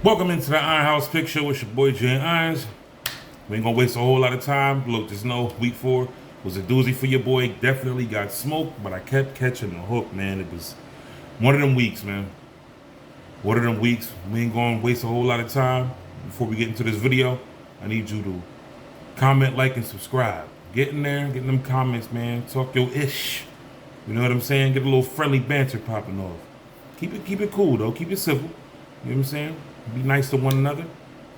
Welcome into the Iron House Pick Show with your boy Jay Irons. We ain't gonna waste a whole lot of time. Look, just know week 4 was a doozy for your boy. Definitely got smoked, but I kept catching the hook, man. It was one of them weeks, man. One of them weeks. We ain't gonna waste a whole lot of time. Before we get into this video, I need you to comment, like, and subscribe. Get in there, get in them comments, man. Talk your ish. You know what I'm saying? Get a little friendly banter popping off. Keep it cool though. Keep it civil. You know what I'm saying? Be nice to one another.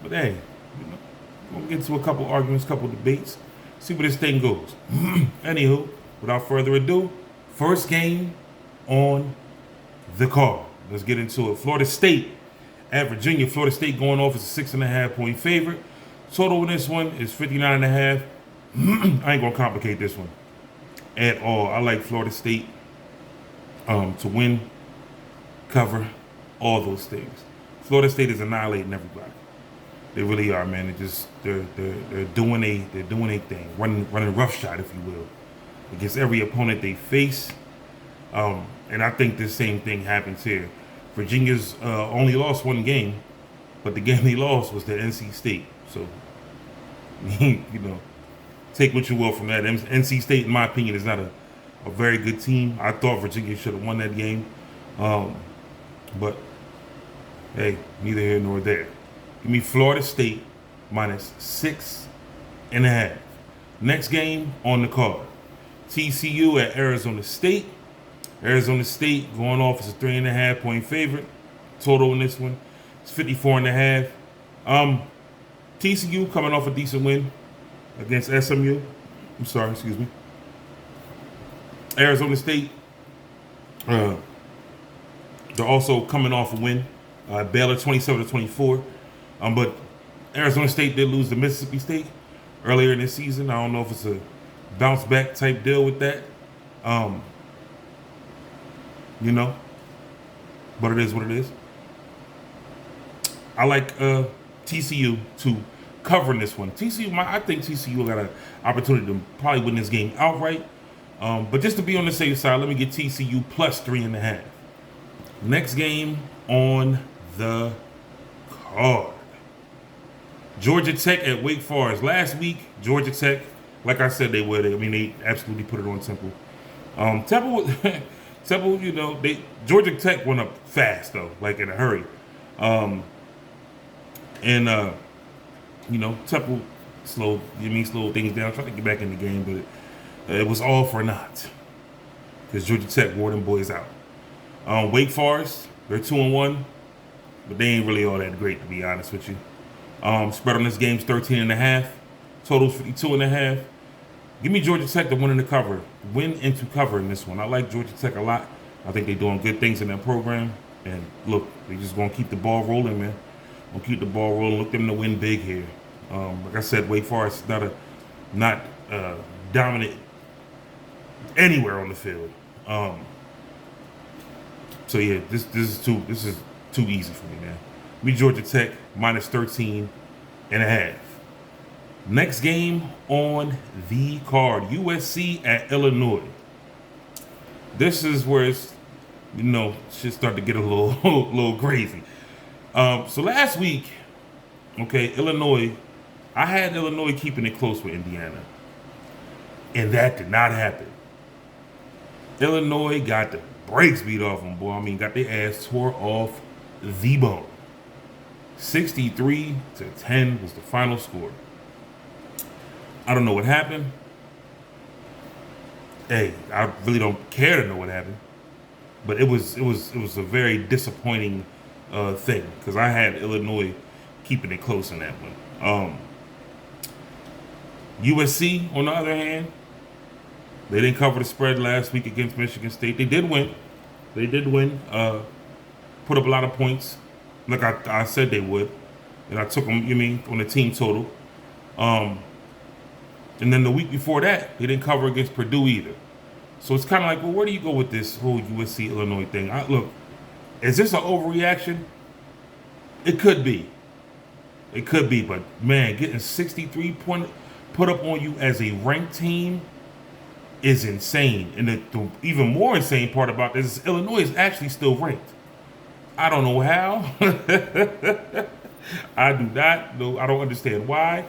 But hey, we'll get into a couple arguments, couple debates, see where this thing goes. Anywho, without further ado, first game on the card. Let's get into it. Florida State at Virginia. Florida State going off as a 6.5 point favorite. Total in this one is 59.5. I ain't gonna complicate this one at all. I like Florida State to win, cover, all those things. Florida State is annihilating everybody. They really are, man. They're doing a thing, running roughshod, if you will, against every opponent they face. And I think the same thing happens here. Virginia's only lost one game, but the game they lost was to NC State. So, you know, take what you will from that. NC State, in my opinion, is not a very good team. I thought Virginia should have won that game, but hey, neither here nor there. Give me Florida State minus 6.5. Next game on the card, TCU at Arizona State. Arizona State going off as a 3.5 point favorite. Total in this one is 54.5. TCU coming off a decent win against SMU. I'm sorry, excuse me. Arizona State, they're also coming off a win. Baylor 27-24. But Arizona State did lose to Mississippi State earlier in this season. I don't know if it's a bounce back type deal with that. You know, but it is what it is. I like TCU to cover in this one. I think TCU got an opportunity to probably win this game outright. But just to be on the safe side, let me get TCU plus 3.5. Next game on the card, Georgia Tech at Wake Forest. Last week, Georgia Tech, like I said they would. I mean, they absolutely put it on Temple. Temple, you know, Georgia Tech went up fast though, like in a hurry. You know, Temple slowed things down, trying to get back in the game, but it was all for naught because Georgia Tech wore them boys out. Wake Forest, they're 2-1, but they ain't really all that great, to be honest with you. Spread on this game's 13.5. Total's 52.5. Give me Georgia Tech to win and to cover in this one. I like Georgia Tech a lot. I think they're doing good things in that program. And look, they're just gonna keep the ball rolling, man. Gonna keep the ball rolling. Look them to win big here. Like I said, Wake Forest is not dominant anywhere on the field. So yeah, this is too easy for me, man. Me Georgia Tech minus 13.5. Next game on the card, USC at Illinois. This is where it's, you know, shit start to get a little crazy. So last week, okay, Illinois, I had Illinois keeping it close with Indiana, and that did not happen. Illinois got the brakes beat off them, boy. I mean, got their ass tore off the bone. 63-10 was the final score. I don't know what happened. Hey, I really don't care to know what happened. But it was a very disappointing thing because I had Illinois keeping it close in that one. USC, on the other hand, they didn't cover the spread last week against Michigan State. They did win. Put up a lot of points, like I said they would, and I took them. You mean on the team total? And then the week before that, they didn't cover against Purdue either. So it's kind of like, well, where do you go with this whole USC Illinois thing? Look, is this an overreaction? It could be. But man, getting 63 points put up on you as a ranked team is insane. And the even more insane part about this is Illinois is actually still ranked. I don't know how. I do not know. I don't understand why,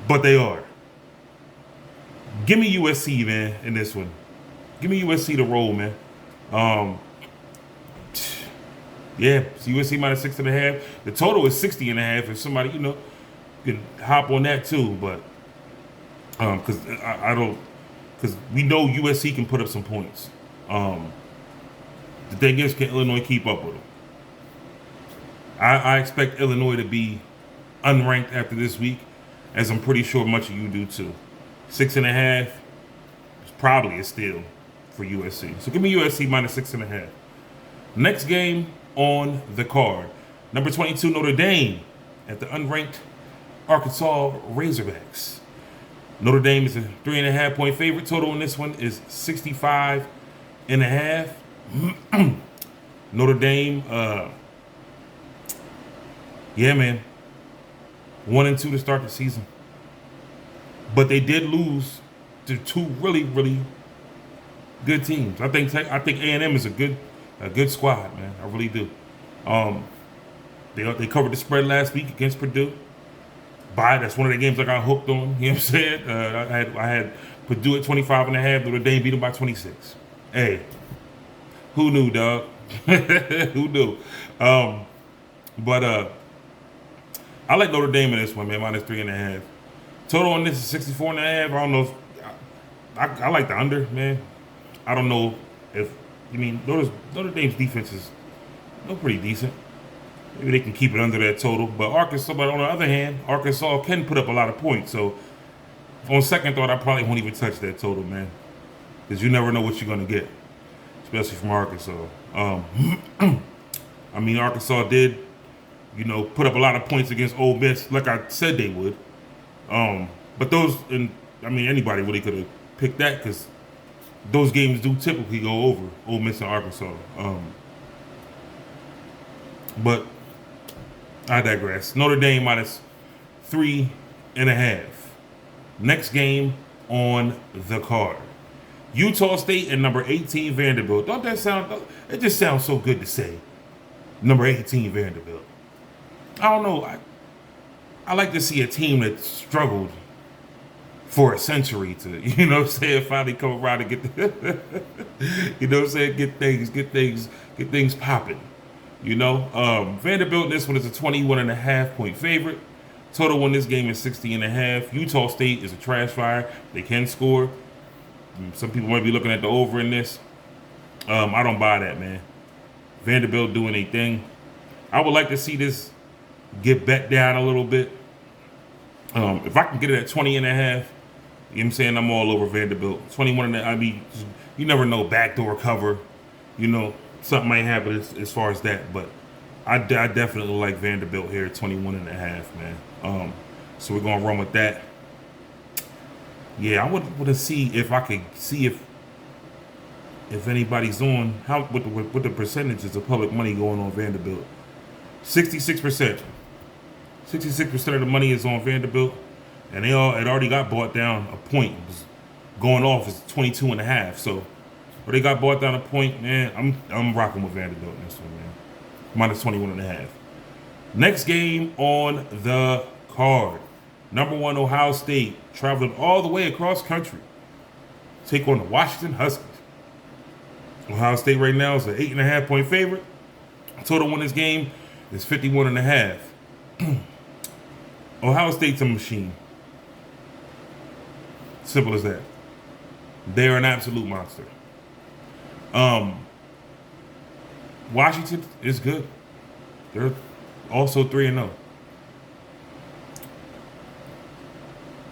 but they are. Give me USC, man, in this one. Give me USC to roll, man. Um, yeah, so USC minus 6.5. The total is 60.5. If somebody, can hop on that too, but because I don't, because we know USC can put up some points. The thing is, can Illinois keep up with them? I expect Illinois to be unranked after this week, as I'm pretty sure much of you do too. 6.5 is probably a steal for USC. So give me USC minus 6.5. Next game on the card, number 22 Notre Dame at the unranked Arkansas Razorbacks. Notre Dame is a 3.5 point favorite. Total on this one is 65.5. Notre Dame, yeah, man, 1-2 to start the season, but they did lose to two really, really good teams. I think A&M is a good squad, man. I really do. They covered the spread last week against Purdue. That's one of the games I got hooked on. You know what I'm saying? I had Purdue at 25.5. Notre Dame beat them by 26. Hey, who knew, dog? Who knew? But I like Notre Dame in this one, man. Minus 3.5. Total on this is 64.5. I don't know if I like the under, man. I don't know if Notre Dame's defense is pretty decent. Maybe they can keep it under that total. But on the other hand, Arkansas can put up a lot of points. So on second thought, I probably won't even touch that total, man, because you never know what you're gonna get, especially from Arkansas. Arkansas did, put up a lot of points against Ole Miss, like I said they would. But anybody really could have picked that, because those games do typically go over, Ole Miss and Arkansas. But I digress. Notre Dame minus 3.5. Next game on the card, Utah State and number 18 Vanderbilt. Don't that sound? It just sounds so good to say. Number 18 Vanderbilt. I don't know. I like to see a team that struggled for a century to, finally come around and get get things popping. Vanderbilt, this one is a 21.5 point favorite. Total on this game is 60.5. Utah State is a trash fire. They can score. Some people might be looking at the over in this. I don't buy that, man. Vanderbilt doing a thing. I would like to see this get bet down a little bit. If I can get it at 20.5, you know what I'm saying, I'm all over Vanderbilt. 21.5, you never know, backdoor cover. Something might happen as far as that. But I definitely like Vanderbilt here at 21.5, man. So we're going to run with that. Yeah, I would want to see if I could see if anybody's on with the percentages of public money going on Vanderbilt. 66%. 66% of the money is on Vanderbilt, and it already got bought down a point. It was going off is 22.5. So, they got bought down a point, man. I'm rocking with Vanderbilt in this one, man. Minus 21.5. Next game on the card, number 1 Ohio State traveling all the way across country, take on the Washington Huskies. Ohio State right now is an 8.5 point favorite. Total on this game is 51.5. Ohio State's a machine. Simple as that. They're an absolute monster. Washington is good. They're also 3-0.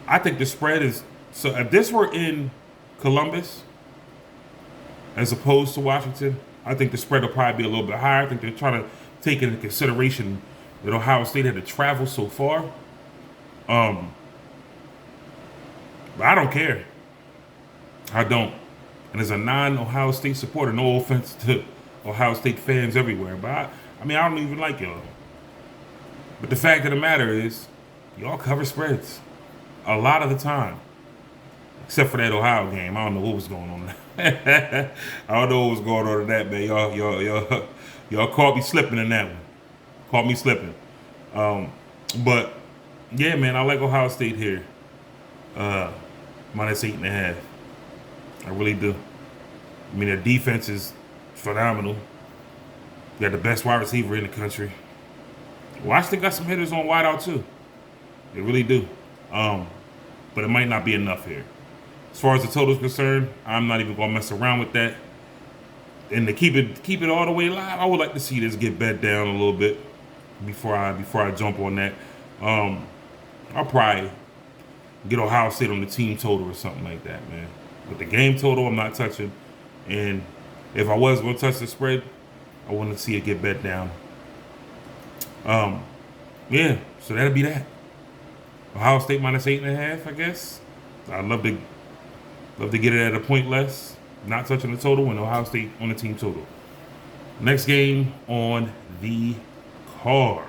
I think the spread is, so if this were in Columbus as opposed to Washington, I think the spread will probably be a little bit higher. I think they're trying to take into consideration that Ohio State had to travel so far. But I don't care. I don't. And as a non-Ohio State supporter, no offense to Ohio State fans everywhere, but I don't even like y'all. But the fact of the matter is, y'all cover spreads a lot of the time. Except for that Ohio game. I don't know what was going on there. I don't know what was going on in that, man. Y'all caught me slipping in that one. Caught me slipping. But yeah, man, I like Ohio State here. Minus 8.5. I really do. I mean, their defense is phenomenal. You got the best wide receiver in the country. Washington got some hitters on wideout too. They really do. But it might not be enough here. As far as the total is concerned, I'm not even gonna mess around with that. And to keep it all the way live, I would like to see this get bet down a little bit before I jump on that. I'll probably get Ohio State on the team total or something like that, man. But the game total, I'm not touching. And if I was going to touch the spread, I want to see it get bet down. Yeah, so that'll be that. Ohio State minus 8.5, I guess. I'd love to get it at a point less. Not touching the total, and Ohio State on the team total. Next game on the card.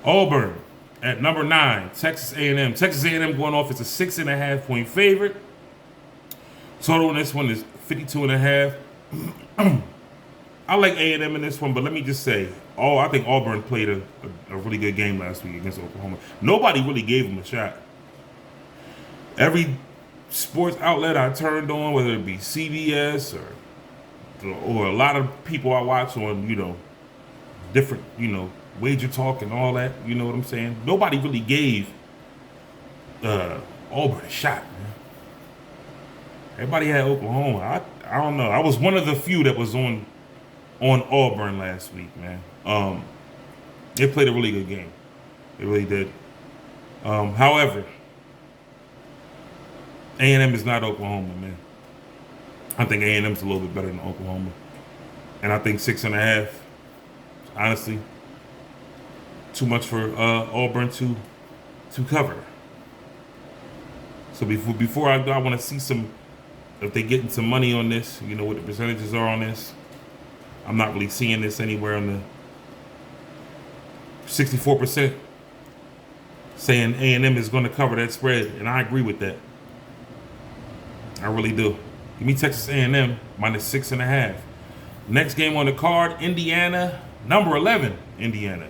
Auburn at number 9, Texas A&M. Texas A&M going off as a 6.5 point favorite. Total in this one is 52.5. I like A&M in this one, but let me just say, I think Auburn played a really good game last week against Oklahoma. Nobody really gave them a shot. Every sports outlet I turned on, whether it be CBS or a lot of people I watch on, different, Wager Talk and all that, you know what I'm saying? Nobody really gave Auburn a shot, man. Everybody had Oklahoma. I don't know. I was one of the few that was on Auburn last week, man. They played a really good game. They really did. However, A&M is not Oklahoma, man. I think A&M's a little bit better than Oklahoma. And I think 6.5, honestly, too much for Auburn to cover. So before I go, I want to see if they're getting some money on this, what the percentages are on this. I'm not really seeing this anywhere on the 64% saying A&M is going to cover that spread, and I agree with that. I really do. Give me Texas A&M minus 6.5. Next game on the card, Indiana, number 11, Indiana,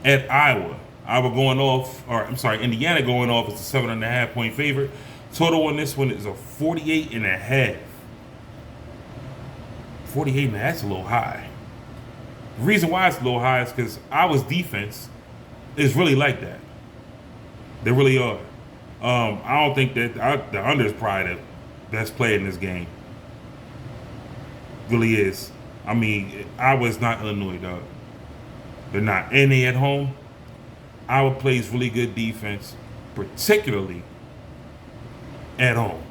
at Iowa. Indiana going off as a 7.5 point favorite. Total on this one is a 48.5. 48.5, that's a little high. The reason why it's a little high is because Iowa's defense is really like that. They really are. I don't think that the under is probably the best player in this game. Really is. I mean, Iowa's not Illinois, dog. They're not. And they at home. Iowa plays really good defense, particularly at home.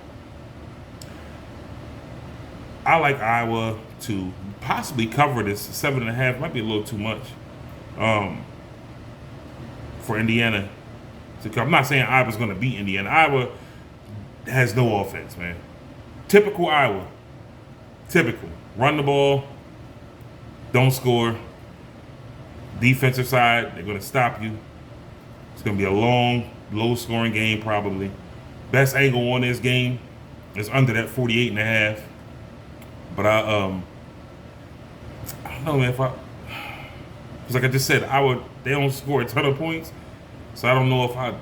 I like Iowa to possibly cover this. 7.5 might be a little too much for Indiana. I'm not saying Iowa's going to beat Indiana. Iowa has no offense, man. Typical Iowa. Typical. Run the ball. Don't score. Defensive side, they're going to stop you. It's going to be a long, low-scoring game probably. Best angle on this game is under that 48.5. But I don't know, man, because like I just said, they don't score a ton of points. So I don't know if I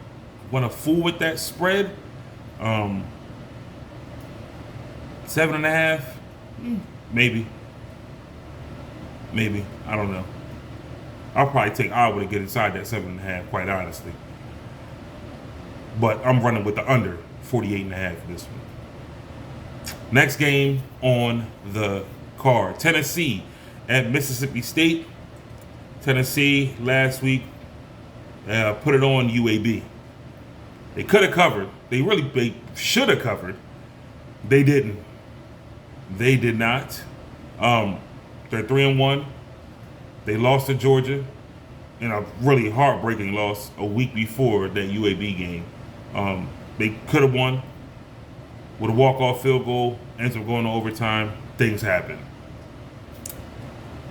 want to fool with that spread. 7.5, maybe. I don't know. I'll probably take Iowa to get inside that 7.5, quite honestly. But I'm running with the under 48.5 for this one. Next game on the card, Tennessee at Mississippi State. Tennessee last week put it on UAB. They could have covered. They should have covered. They didn't. They did not. They're 3-1. They lost to Georgia in a really heartbreaking loss a week before that UAB game. They could have won with a walk-off field goal, ends up going to overtime. Things happen.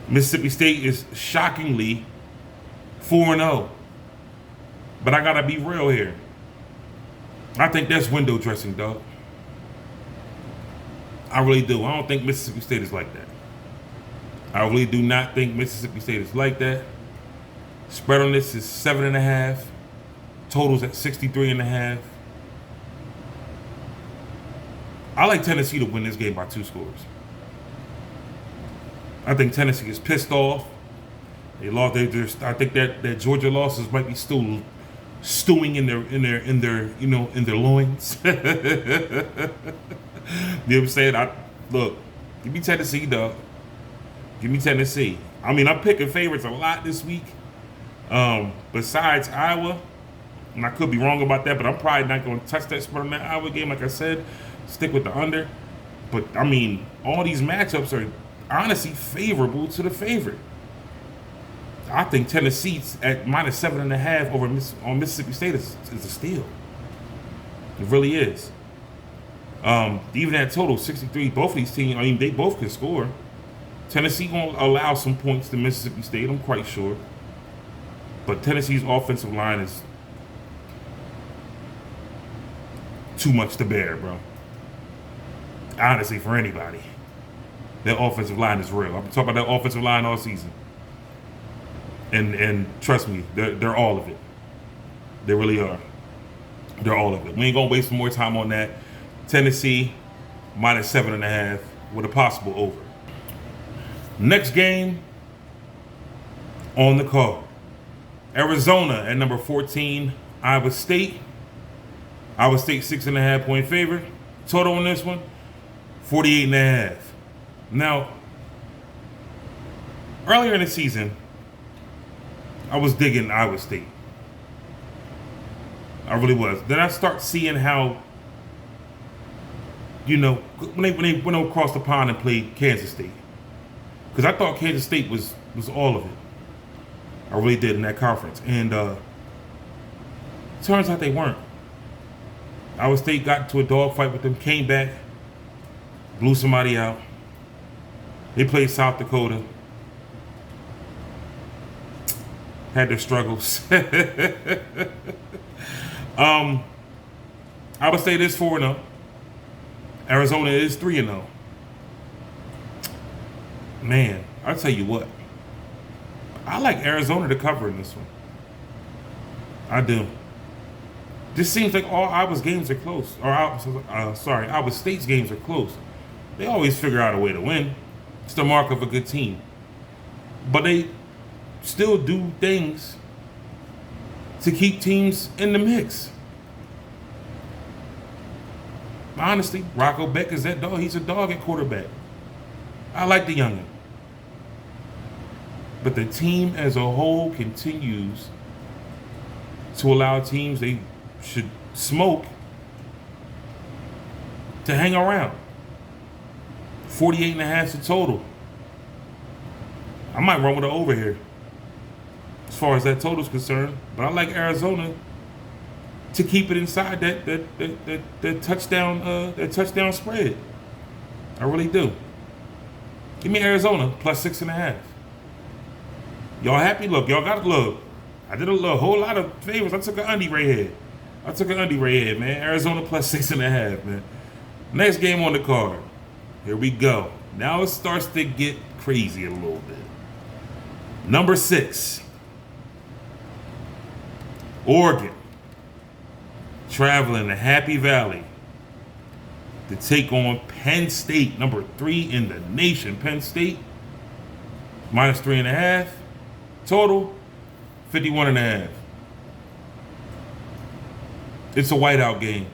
Mississippi State is shockingly 4-0. But I got to be real here. I think that's window dressing, dog. I really do. I don't think Mississippi State is like that. I really do not think Mississippi State is like that. Spread on this is 7.5. Totals at 63.5. I like Tennessee to win this game by 2 scores. I think Tennessee is pissed off. They lost. I think that Georgia losses might be still stewing in their loins. You know what I'm saying? Look, give me Tennessee, dog. Give me Tennessee. I mean, I'm picking favorites a lot this week. Besides Iowa, and I could be wrong about that, but I'm probably not going to touch that spread on that Iowa game. Like I said, stick with the under. But I mean, all these matchups are honestly favorable to the favorite. I think Tennessee's at minus 7.5 over on Mississippi State is a steal. It really is. Even at total 63, both of these teams, I mean, they both can score. Tennessee gonna allow some points to Mississippi State, I'm quite sure. But Tennessee's offensive line is too much to bear, bro. Honestly, for anybody. Their offensive line is real. I've been talking about that offensive line all season. And trust me, they're all of it. They really are. They're all of it. We ain't gonna waste more time on that. Tennessee minus 7.5 with a possible over. Next game on the card. Arizona at number 14, Iowa State. Iowa State 6.5 point favorite. Total on this one, 48.5. Now, earlier in the season, I was digging Iowa State. I really was. Then I start seeing how, when they went across the pond and played Kansas State. Because I thought Kansas State was all of it. I really did in that conference. And turns out they weren't. Iowa State got into a dogfight with them, came back, blew somebody out. They played South Dakota. Had their struggles. Iowa State is 4-0. Arizona is 3-0. Man, I'll tell you what. I like Arizona to cover in this one. I do. This seems like all Iowa's games are close. Iowa State's games are close. They always figure out a way to win. It's the mark of a good team. But they still do things to keep teams in the mix. Honestly, Rocco Beck is that dog. He's a dog at quarterback. I like the youngin. But the team as a whole continues to allow teams they should smoke to hang around. 48.5 to total. I might run with an over here as far as that total is concerned. But I like Arizona to keep it inside that touchdown spread. I really do. Give me Arizona plus 6.5. Y'all happy? Look, y'all got to look. I did a whole lot of favors. I took an undie right here. Man. Arizona plus 6.5, man. Next game on the card. Here we go. Now it starts to get crazy a little bit. Number 6. Oregon. Traveling to Happy Valley to take on Penn State. Number 3 in the nation. Penn State minus 3.5. Total 51.5. It's a whiteout game.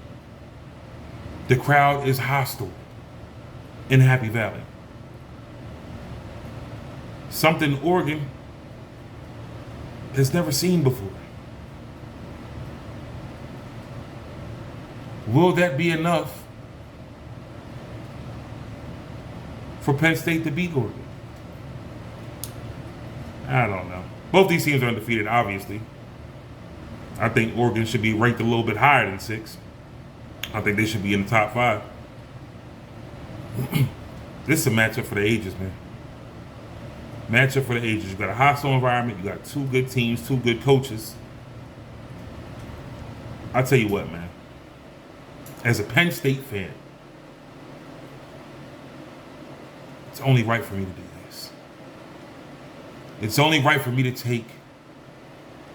The crowd is hostile in Happy Valley. Something Oregon has never seen before. Will that be enough for Penn State to beat Oregon? I don't know. Both these teams are undefeated, obviously. I think Oregon should be ranked a little bit higher than 6. I think they should be in the top 5. This is a matchup for the ages, man. Matchup for the ages. You got a hostile environment. You got 2 good teams, 2 good coaches. I'll tell you what, man. As a Penn State fan, it's only right for me to do this. It's only right for me to take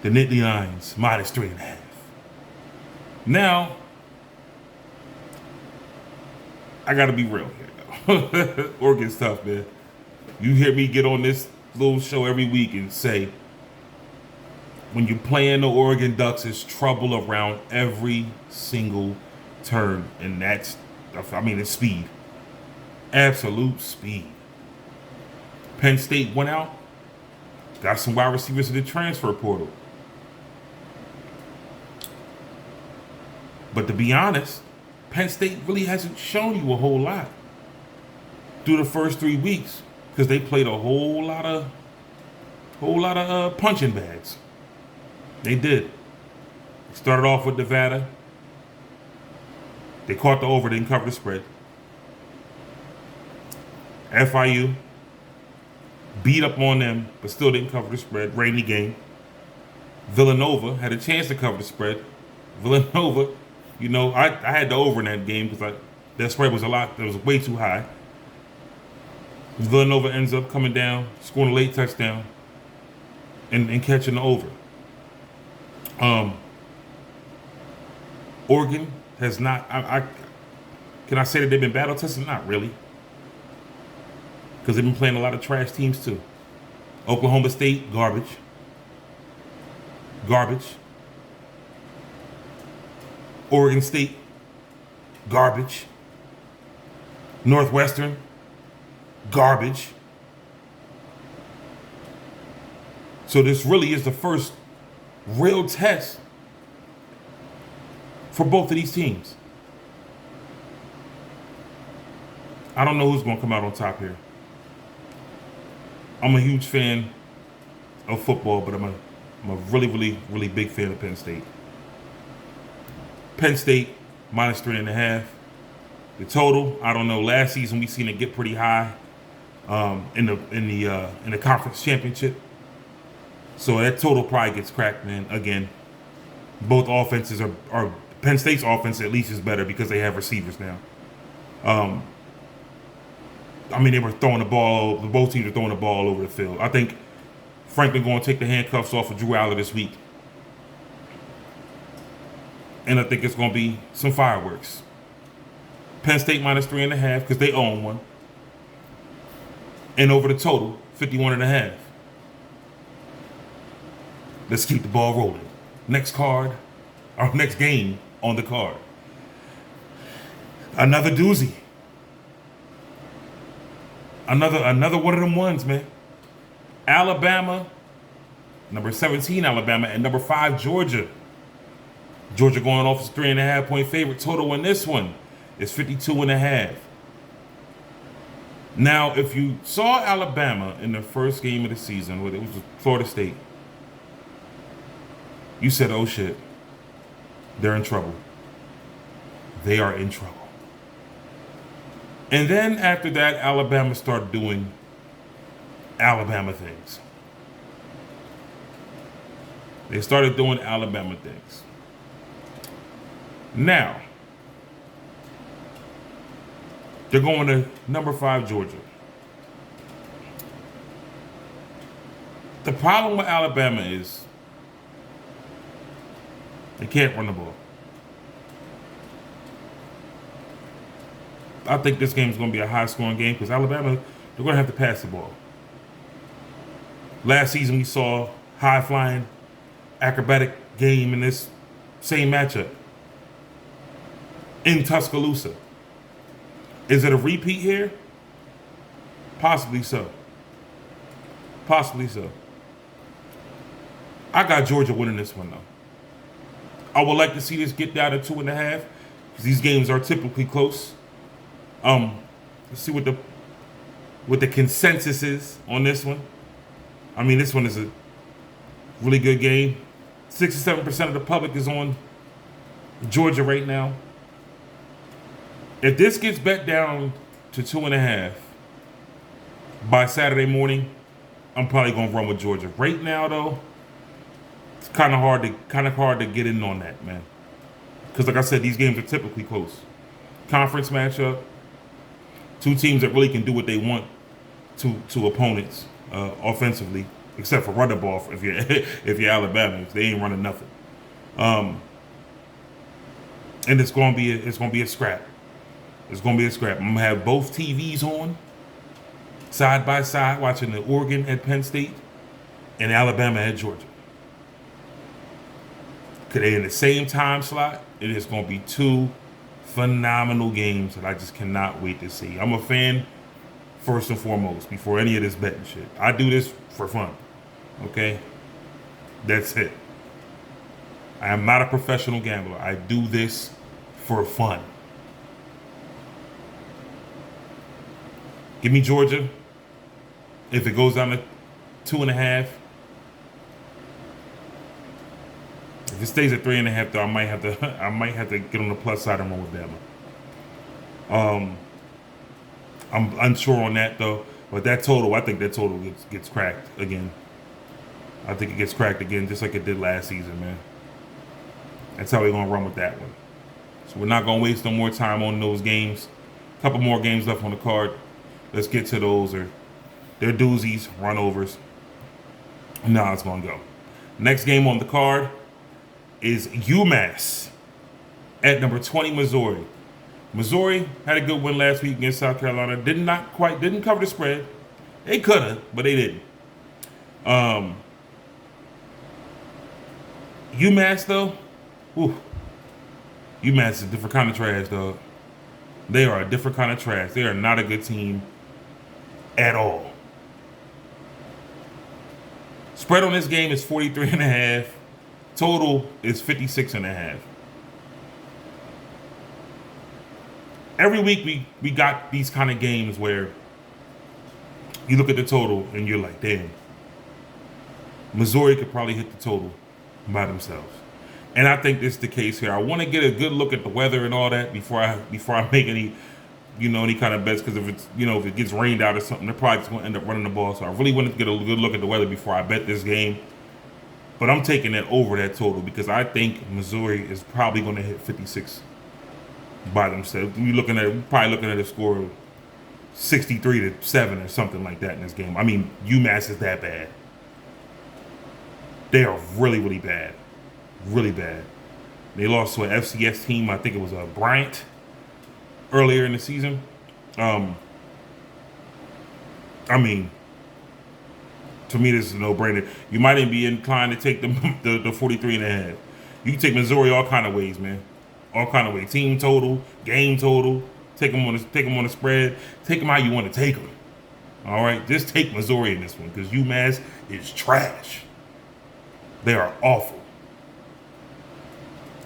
The Nittany Lions, -3.5. Now, I got to be real here, though. Oregon's tough, man. You hear me get on this little show every week and say, when you're playing the Oregon Ducks, it's trouble around every single turn. And it's speed. Absolute speed. Penn State went out, got some wide receivers in the transfer portal. But to be honest, Penn State really hasn't shown you a whole lot through the first 3 weeks because they played a whole lot of punching bags. They did. Started off with Nevada. They caught the over, didn't cover the spread. FIU beat up on them, but still didn't cover the spread. Rainy game. Villanova had a chance to cover the spread. Villanova, I had the over in that game because that spread was way too high. Villanova ends up coming down, scoring a late touchdown, and catching the over. Oregon has not. Can I say that they've been battle tested? Not really, because they've been playing a lot of trash teams too. Oklahoma State, garbage. Oregon State, garbage. Northwestern, garbage. So this really is the first real test for both of these teams. I don't know who's going to come out on top here. I'm a huge fan of football, but I'm a really, really, really big fan of Penn State. Penn State -3.5. The total, I don't know. Last season we seen it get pretty high in the conference championship. So that total probably gets cracked, man. Again, both offenses are Penn State's offense at least is better because they have receivers now. They were throwing the ball. Both teams are throwing the ball all over the field. I think Franklin going to take the handcuffs off of Drew Allar this week. And I think it's going to be some fireworks. Penn State -3.5 because they own one. And over the total, 51.5. Let's keep the ball rolling. Next game on the card. Another doozy. Another one of them ones, man. Alabama, number 17 Alabama, and number 5 Georgia. Georgia going off as 3.5-point favorite. Total in this one is 52.5. Now, if you saw Alabama in the first game of the season, where it was Florida State, you said, oh shit, they're in trouble. They are in trouble. And then after that, Alabama started doing Alabama things. They started doing Alabama things. Now, they're going to number 5 Georgia. The problem with Alabama is they can't run the ball. I think this game is going to be a high-scoring game because Alabama, they're going to have to pass the ball. Last season, we saw high-flying, acrobatic game in this same matchup in Tuscaloosa. Is it a repeat here? Possibly so. Possibly so. I got Georgia winning this one, though. I would like to see this get down to 2.5 because these games are typically close. Let's see what the consensus is on this one. This one is a really good game. 67% of the public is on Georgia right now. If this gets bet down to 2.5 by Saturday morning, I'm probably gonna run with Georgia. Right now, though, it's kind of hard to get in on that, man. Because, like I said, these games are typically close. Conference matchup, two teams that really can do what they want to opponents offensively. except for run the ball if you're if you're Alabama. If they ain't running nothing. And it's gonna be a scrap. It's gonna be a scrap. I'm gonna have both TVs on side by side, watching the Oregon at Penn State and Alabama at Georgia. Cause they in the same time slot. It is gonna be two phenomenal games that I just cannot wait to see. I'm a fan first and foremost before any of this betting shit. I do this for fun. Okay? That's it. I am not a professional gambler. I do this for fun. Give me Georgia. If it goes down to 2.5. If it stays at 3.5, though, I might have to get on the plus side and run with Bama. I'm unsure on that though. But that total, I think that total gets cracked again. I think it gets cracked again, just like it did last season, man. That's how we're gonna run with that one. So we're not gonna waste no more time on those games. A couple more games left on the card. Let's get to those. They're doozies, runovers. Now it's gonna go. Next game on the card is UMass at number 20, Missouri. Missouri had a good win last week against South Carolina. Didn't cover the spread. They could have, but they didn't. UMass though, UMass is a different kind of trash, dog. They are a different kind of trash. They are not a good team at all. Spread on this game is 43.5. Total is 56.5. Every week we got these kind of games where you look at the total and you're like, damn, Missouri could probably hit the total by themselves. And I think this is the case here. I want to get a good look at the weather and all that before I make any kind of bets, because if it gets rained out or something, they're probably just going to end up running the ball. So I really wanted to get a good look at the weather before I bet this game. But I'm taking that over that total because I think Missouri is probably going to hit 56 by themselves. We're probably looking at a score of 63-7 or something like that in this game. I mean, UMass is that bad. They are really, really bad. Really bad. They lost to an FCS team. I think it was Bryant earlier in the season. I mean, to me, this is a no-brainer. You might even be inclined to take the 43.5. You can take Missouri all kind of ways, man. All kind of ways. Team total, game total. Take them on the spread. Take them how you want to take them. All right, just take Missouri in this one because UMass is trash. They are awful.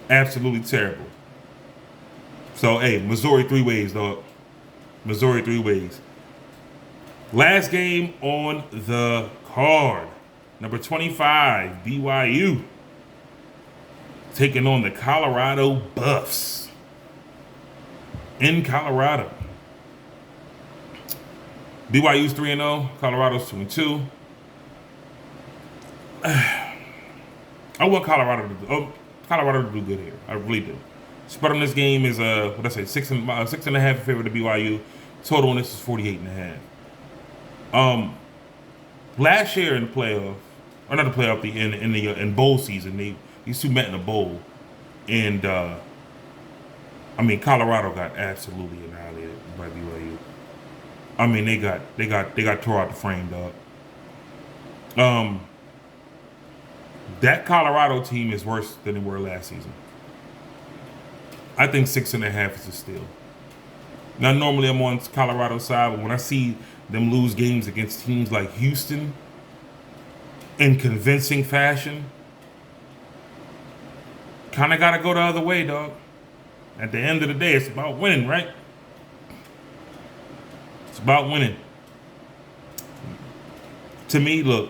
Absolutely terrible. So, hey, Missouri 3 ways, dog. Missouri 3 ways. Last game on the card. Number 25, BYU. Taking on the Colorado Buffs. In Colorado. BYU's 3-0. Colorado's 2-2. I want Colorado to do good here. I really do. Spread on this game is 6.5 in favor of the BYU. Total on this is 48.5. Last year in the playoff, or not the playoff, in bowl season, these two met in a bowl, and Colorado got absolutely annihilated by BYU. I mean, they got tore out the frame, dog. That Colorado team is worse than they were last season. I think 6.5 is a steal. Now, normally I'm on Colorado's side, but when I see them lose games against teams like Houston in convincing fashion, kind of got to go the other way, dog. At the end of the day, it's about winning, right? It's about winning. To me, look,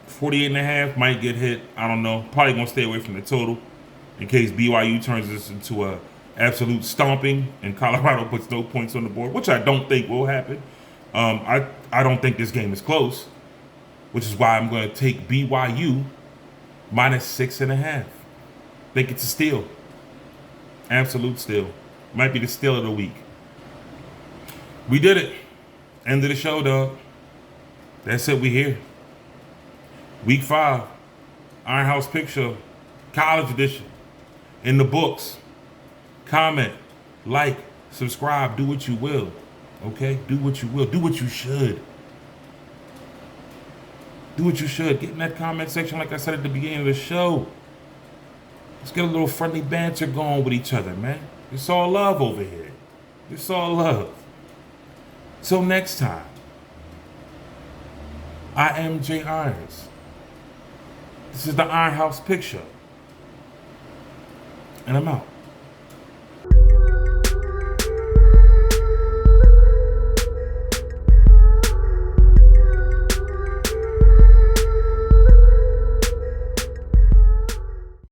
48.5 might get hit. I don't know. Probably going to stay away from the total in case BYU turns this into a absolute stomping and Colorado puts no points on the board, which I don't think will happen. I don't think this game is close, which is why I'm going to take BYU minus 6.5. Think it's a steal. Absolute steal. Might be the steal of the week. We did it. End of the show, dog. That's it. We here. Week 5, Iron House Picture, College Edition. In the books. Comment, like, subscribe, do what you will. Okay? Do what you will. Do what you should. Do what you should. Get in that comment section like I said at the beginning of the show. Let's get a little friendly banter going with each other, man. It's all love over here. It's all love. Till next time, I am Jay Irons. This is the Iron House Picture. And I'm out.